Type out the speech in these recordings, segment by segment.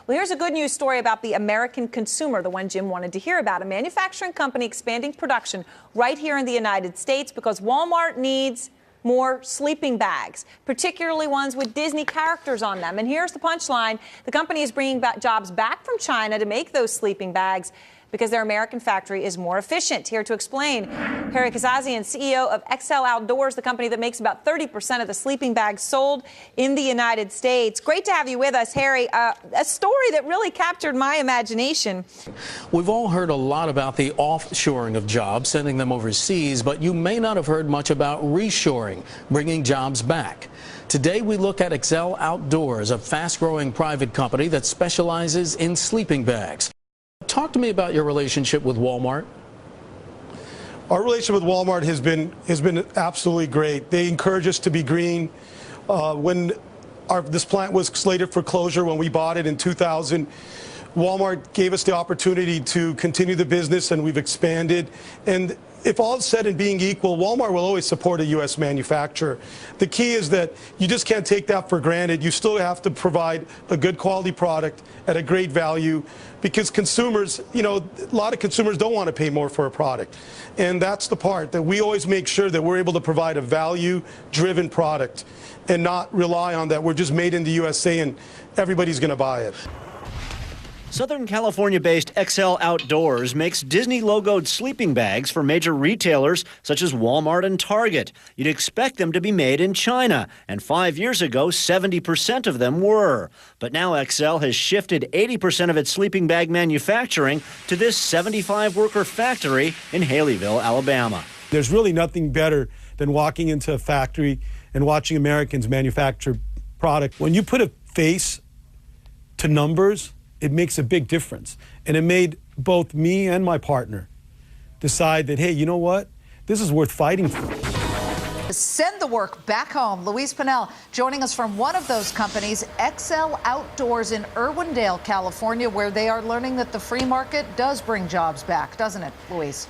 Well, here's a good news story about the American consumer, the one Jim wanted to hear about. A manufacturing company expanding production right here in the United States because Walmart needs more sleeping bags, particularly ones with Disney characters on them. And here's the punchline. The company is bringing jobs back from China to make those sleeping bags because their American factory is more efficient. Here to explain, Harry Kazazian, CEO of Exxel Outdoors, the company that makes about 30% of the sleeping bags sold in the United States. Great to have you with us, Harry. A story that really captured my imagination. We've all heard a lot about the offshoring of jobs, sending them overseas, but you may not have heard much about reshoring, bringing jobs back. Today, we look at Exxel Outdoors, a fast-growing private company that specializes in sleeping bags. Talk to me about your relationship with Walmart. Our relationship with Walmart has been absolutely great. They encourage us to be green. When this plant was slated for closure when we bought it in 2000, Walmart gave us the opportunity to continue the business, and we've expanded. And if all is said and being equal, Walmart will always support a U.S. manufacturer. The key is that you just can't take that for granted. You still have to provide a good quality product at a great value, because consumers, a lot of consumers don't want to pay more for a product. And that's the part that we always make sure that we're able to provide a value-driven product and not rely on that we're just made in the USA and everybody's going to buy it. Southern California-based Exxel Outdoors makes Disney-logoed sleeping bags for major retailers such as Walmart and Target. You'd expect them to be made in China, and 5 years ago, 70% of them were. But now Exxel has shifted 80% of its sleeping bag manufacturing to this 75-worker factory in Haleyville, Alabama. There's really nothing better than walking into a factory and watching Americans manufacture product. When you put a face to numbers, it makes a big difference. And it made both me and my partner decide that, hey, you know what? This is worth fighting for. Send the work back home. Louise Pinnell joining us from one of those companies, Exxel Outdoors in Irwindale, California, where they are learning that the free market does bring jobs back, doesn't it, Louise?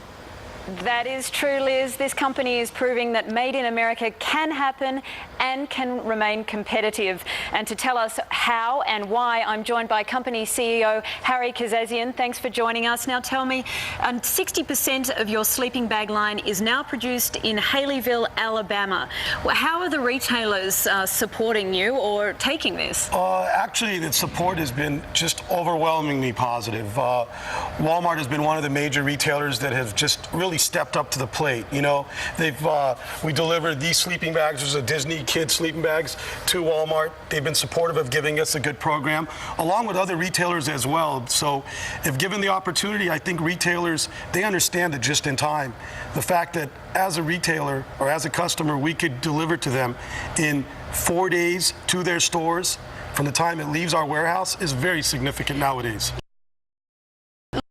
That is true, Liz. This company is proving that Made in America can happen and can remain competitive. And to tell us how and why, I'm joined by company CEO Harry Kazazian. Thanks for joining us. Now tell me, 60% of your sleeping bag line is now produced in Haleyville, Alabama. How are the retailers supporting you or taking this? Actually, the support has been just overwhelmingly positive. Walmart has been one of the major retailers that have just really stepped up to the plate. We delivered these sleeping bags, there's a Disney kid sleeping bags, to Walmart. They've been supportive of giving us a good program, along with other retailers as well. So if given the opportunity, I think retailers, they understand it just in time. The fact that as a retailer or as a customer, we could deliver to them in 4 days to their stores from the time it leaves our warehouse is very significant nowadays.